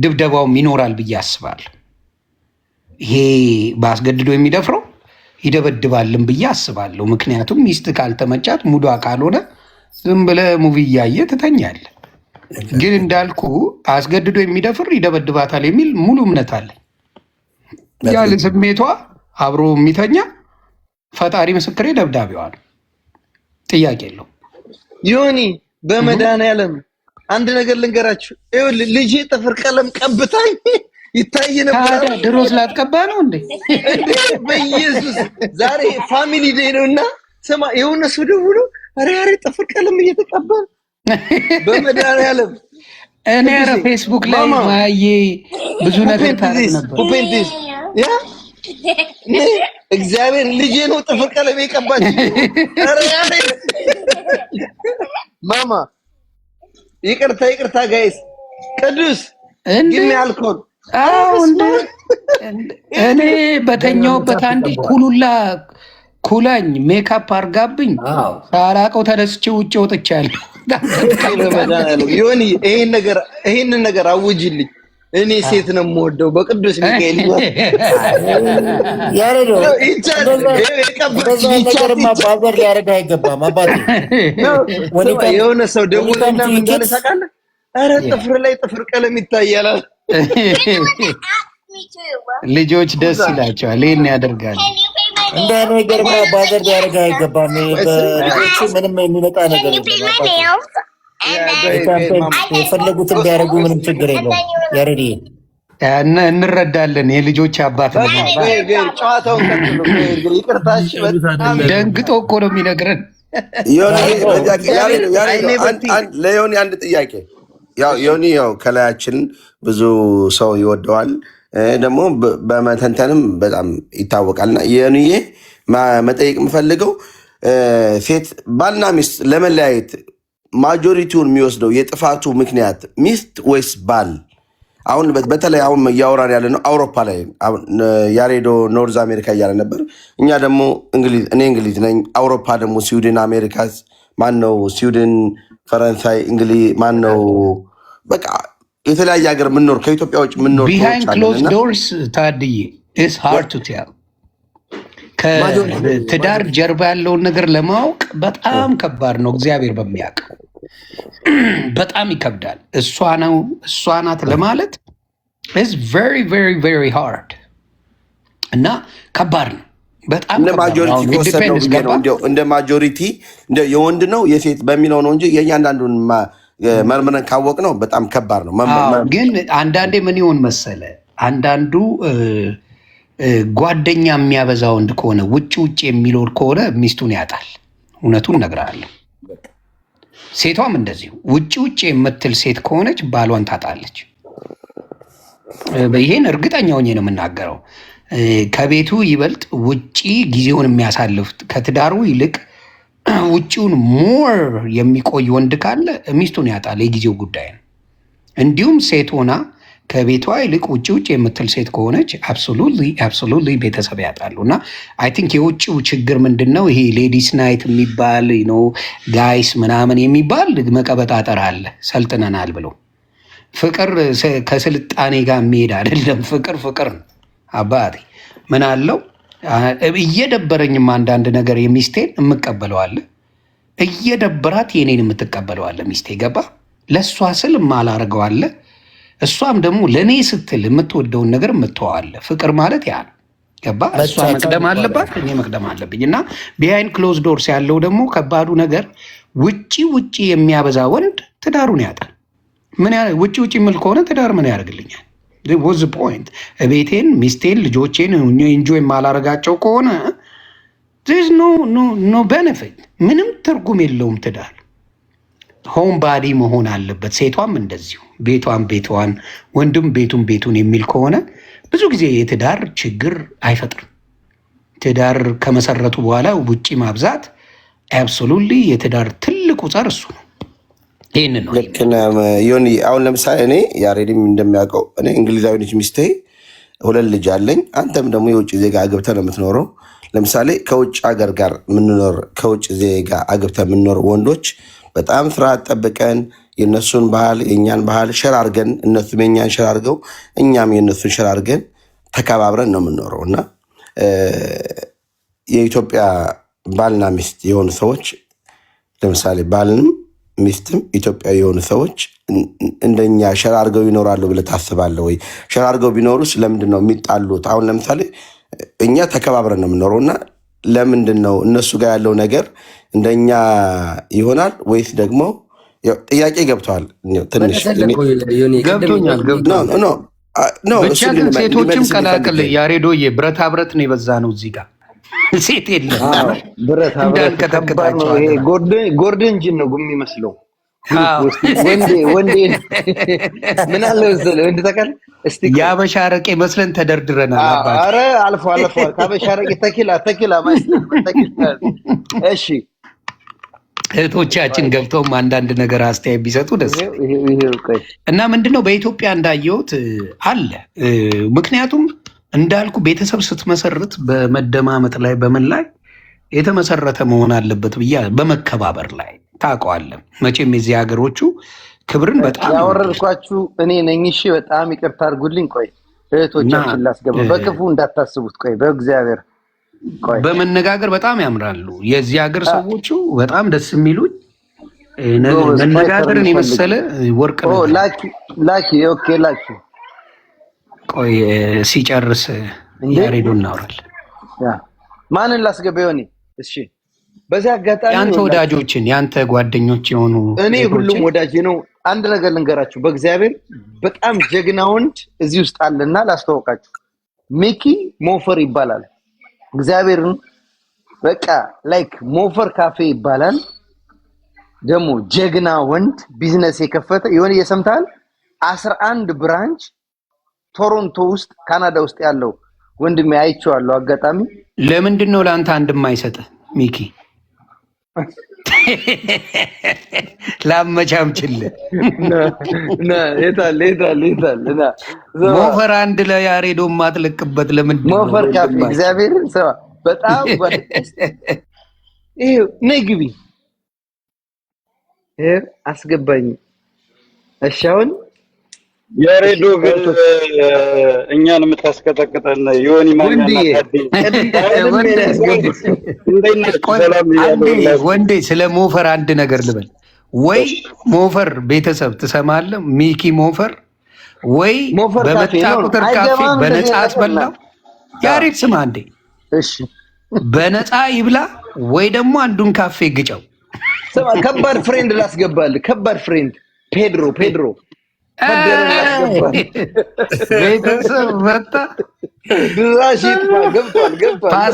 ድብደባውም ይኖራል ብዬ አስባለሁ። ይሄ ባስገድዶ የሚደፍረው ይደበድባልን ብዬ አስባለሁ። ምክንያቱም ሚስት ካልተመቻት ሙዷ ካልሆነ ዝም ብለህ ሙቪ እያየ ትተኛለህ። ግን እንዳልኩ አስገድዶ የሚደፍር ይደበድባታል የሚል ሙሉ እምነት አለኝ። ያለ ስሜቷ አብሮ የሚተኛ ፈጣሪ ምስክሬ ደብዳቤዋ ነው። ጥያቄ የለው። ዮኒ በመድኃኒዓለም አንድ ነገር ልንገራችሁ። ልጄ ጥፍር ቀለም ቀብታኝ ይታይ ነበር። ታዲያ ድሮስ ላትቀባ ነው እንዴ? በኢየሱስ ዛሬ ፋሚሊ ዴይ ነውና ስማ፣ የሆነ ሰው ደውሎ ኧረ ጥፍር ቀለም እየተቀባ በመድኃኒዓለም እኔ ኧረ ፌስቡክ ላይ ማየ ብዙ ነገር ታረግ ነበር። ያ እግዚአብሔር ልጄ ነው ጥፍር ቀለም የቀባች። ማማ ይቅርታ ጋይስ ቅዱስ ግን ያልኩት እኔ በተኛውበት አንድ ኩላኝ ሜካፕ አርጋብኝ ሳላቀው ተደስቼ ውጭ ወጥቻለሁ። ዮኒ ይሄንን ነገር አውጅልኝ። እኔ ሴት ነው የምወደው በቅዱስ ሚካኤል ያረዶ ባዘር ሊያደርግ አይገባም። አባቴ የሆነ ሰው ደውልና ምን እንዳለ ታውቃለህ? ኧረ ጥፍር ላይ ጥፍር ቀለም ይታያል። ልጆች ደስ ይላቸዋል፣ ይሄን ያደርጋሉ። እንደ ነገርማ ባዘር ሊያደርግ አይገባም። በልጆች ምንም የሚመጣ ነገር የለም። የፈለጉትን ቢያደርጉ ምንም ችግር የለውም። ያሬዲ እንረዳለን። የልጆች አባት ደንግጦ እኮ ነው የሚነግረን። ለዮኒ አንድ ጥያቄ። ዮኒ ከላያችን ብዙ ሰው ይወደዋል፣ ደግሞ በመተንተንም በጣም ይታወቃልና ዮኒዬ መጠየቅ የምፈልገው ሴት ባልና ሚስት ለመለያየት ማጆሪቲውን የሚወስደው የጥፋቱ ምክንያት ሚስት ወይስ ባል? አሁን በተለይ አሁን እያወራን ያለ ነው አውሮፓ ላይ ያሬዶ ኖርዝ አሜሪካ እያለ ነበር። እኛ ደግሞ እኔ እንግሊዝ ነኝ፣ አውሮፓ ደግሞ ስዊድን፣ አሜሪካ ማነው ስዊድን፣ ፈረንሳይ፣ እንግሊዝ ማነው በቃ የተለያየ ሀገር የምንኖር ከኢትዮጵያ ውጭ የምንኖር ቢሃይንድ ክሎዝ ዶርስ ታድዬ ኢትስ ሃርድ ቱ ቴል። ከትዳር ጀርባ ያለውን ነገር ለማወቅ በጣም ከባድ ነው። እግዚአብሔር በሚያውቅ በጣም ይከብዳል። እሷ ናት ለማለት ኢዝ ቬሪ ቬሪ ቬሪ ሃርድ እና ከባድ ነው በጣም። እንደ ማጆሪቲ የወንድ ነው የሴት በሚለው ነው እንጂ የእያንዳንዱን መርምረን ካወቅ ነው በጣም ከባድ ነው። ግን አንዳንዴ ምን ይሆን መሰለ፣ አንዳንዱ ጓደኛ የሚያበዛ ወንድ ከሆነ ውጭ የሚኖር ከሆነ ሚስቱን ያጣል። እውነቱን እነግርሃለሁ። ሴቷም እንደዚሁ ውጭ የምትል ሴት ከሆነች ባሏን ታጣለች። ይሄን እርግጠኛ ሆኜ ነው የምናገረው። ከቤቱ ይበልጥ ውጭ ጊዜውን የሚያሳልፍ ከትዳሩ ይልቅ ውጭውን ሞር የሚቆይ ወንድ ካለ ሚስቱን ያጣል። የጊዜው ጉዳይ ነው። እንዲሁም ሴት ሆና ከቤቷ ይልቅ ውጭ የምትል ሴት ከሆነች አብሶሉትሊ ቤተሰብ ያጣሉ። እና አይ ቲንክ የውጭው ችግር ምንድን ነው? ይሄ ሌዲስ ናይት የሚባል ጋይስ ምናምን የሚባል መቀበጣጠር አለ። ሰልጥነናል ብሎ ፍቅር ከስልጣኔ ጋር የሚሄድ አይደለም። ፍቅር ነው አባቴ። ምን አለው እየደበረኝም አንዳንድ ነገር የሚስቴን የምቀበለዋለ፣ እየደበራት የኔን የምትቀበለዋለ። ሚስቴ ገባ ለእሷ ስል ማላረገዋለ፣ እሷም ደግሞ ለእኔ ስትል የምትወደውን ነገር የምትዋዋለ። ፍቅር ማለት ያ ነው። ገባ እሷ መቅደም አለባት፣ እኔ መቅደም አለብኝ። እና ቢሃይንድ ክሎዝ ዶርስ ያለው ደግሞ ከባዱ ነገር ውጪ የሚያበዛ ወንድ ትዳሩን ያጣል። ውጪ የሚል ከሆነ ትዳር ምን ያደርግልኛል? ወዝ ፖይንት ቤቴን፣ ሚስቴን፣ ልጆቼን ኢንጆይ የማላረጋቸው ከሆነ ኖ ቤኔፊት፣ ምንም ትርጉም የለውም ትዳር። ሆም ባዲ መሆን አለበት። ሴቷም እንደዚሁ ቤቷን፣ ወንድም ቤቱን የሚል ከሆነ ብዙ ጊዜ የትዳር ችግር አይፈጥርም። ትዳር ከመሰረቱ በኋላ ውጪ ማብዛት አብሶሉትሊ የትዳር ትልቁ ጸር እሱ ነው። ይህን ነው ልክ ዮኒ። አሁን ለምሳሌ እኔ ያሬድም እንደሚያውቀው እኔ እንግሊዛዊ ነች ሚስቴ፣ 2 ልጅ አለኝ። አንተም ደግሞ የውጭ ዜጋ አግብተህ ነው የምትኖረው። ለምሳሌ ከውጭ ሀገር ጋር የምንኖር ከውጭ ዜጋ አግብተህ የምንኖር ወንዶች በጣም ስርዓት ጠብቀን የነሱን ባህል የእኛን ባህል ሸር አድርገን እነሱም የኛን ሸር አድርገው እኛም የነሱን ሸር አድርገን ተከባብረን ነው የምንኖረው እና የኢትዮጵያ ባልና ሚስት የሆኑ ሰዎች ለምሳሌ ባልንም ሚስትም ኢትዮጵያዊ የሆኑ ሰዎች እንደኛ ሸር አድርገው ይኖራሉ ብለህ ታስባለህ ወይ? ሸር አድርገው ቢኖሩስ ለምንድን ነው የሚጣሉት? አሁን ለምሳሌ እኛ ተከባብረን ነው የምንኖረው እና ለምንድን ነው እነሱ ጋር ያለው ነገር እንደኛ ይሆናል ወይስ ደግሞ ጥያቄ ገብተዋል? ትንሽ ገብቶኛል። ብቻ ግን ሴቶችም ቀላቅል ያሬዶዬ፣ ብረታ ብረት ነው የበዛ ነው እዚህ ጋር ሴት የለም። ብረታ ብረት ከባድ ነው። ይሄ ጎርደን ጂን ነው የሚመስለው። ወንዴ ምን አለ መሰለህ ወንድ ተቀል እስቲ የአበሻ አረቄ መስለን ተደርድረናል። ኧረ አልፎ ከአበሻ አረቄ ተኪላ እሺ እህቶቻችን ገብተውም አንዳንድ ነገር አስተያየት ቢሰጡ ደስ እና ምንድነው በኢትዮጵያ እንዳየሁት አለ። ምክንያቱም እንዳልኩ ቤተሰብ ስትመሰርት በመደማመጥ ላይ በምን ላይ የተመሰረተ መሆን አለበት ብያ በመከባበር ላይ ታውቀዋለህ። መቼም የዚህ ሀገሮቹ ክብርን በጣም ያወረድኳችሁ እኔ ነኝ። እሺ በጣም ይቅርታ አድርጉልኝ። ቆይ እህቶቻችን ላስገባ፣ በክፉ እንዳታስቡት። ቆይ በእግዚአብሔር በመነጋገር በጣም ያምራሉ የዚህ ሀገር ሰዎቹ። በጣም ደስ የሚሉኝ መነጋገርን የመሰለ ወርቅ ነው። ላኪ ኦኬ ላኪ ቆይ ሲጨርስ ያሬዶ እናወራለን። ማንን ላስገባ ይሆን? እሺ በዚህ አጋጣሚ ያንተ ወዳጆችን ያንተ ጓደኞች የሆኑ እኔ ሁሉም ወዳጅ ነው። አንድ ነገር ልንገራችሁ፣ በእግዚአብሔር በጣም ጀግና ወንድ እዚህ ውስጥ አለና ላስተዋውቃችሁ። ሚኪ ሞፈር ይባላል። እግዚአብሔርን በቃ ላይክ ሞፈር ካፌ ይባላል። ደግሞ ጀግና ወንድ ቢዝነስ የከፈተ የሆነ የሰምታል 11 ብራንች ቶሮንቶ ውስጥ ካናዳ ውስጥ ያለው ወንድሜ አይቼዋለሁ። አጋጣሚ ለምንድን ነው ለአንተ አንድ የማይሰጥህ ሚኪ? ላመቻምችልህ የታለ ሞፈር አንድ ለያሬዶ ማትለቅበት ለምንድን ነው? ሞፈር ካፌ እግዚአብሔር ሰው በጣም ይሄ ነግቢ አስገባኝ። እሺ አሁን ያሬዶ እኛን የምታስቀጠቅጠን ዮኒ ወንዴ ስለ ሞፈር አንድ ነገር ልበል ወይ? ሞፈር ቤተሰብ ትሰማለህ? ሚኪ ሞፈር ወይ በመጣ ቁጥር ካፌ በነፃ አስበላው። ያሬድ ስማ አንዴ፣ በነፃ ይብላ ወይ ደግሞ አንዱን ካፌ ግጨው። ከባድ ፍሬንድ ላስገባልህ። ከባድ ፍሬንድ ፔድሮ ቤተሰብ መጣ ድራሽ ይጥፋ ገብቷል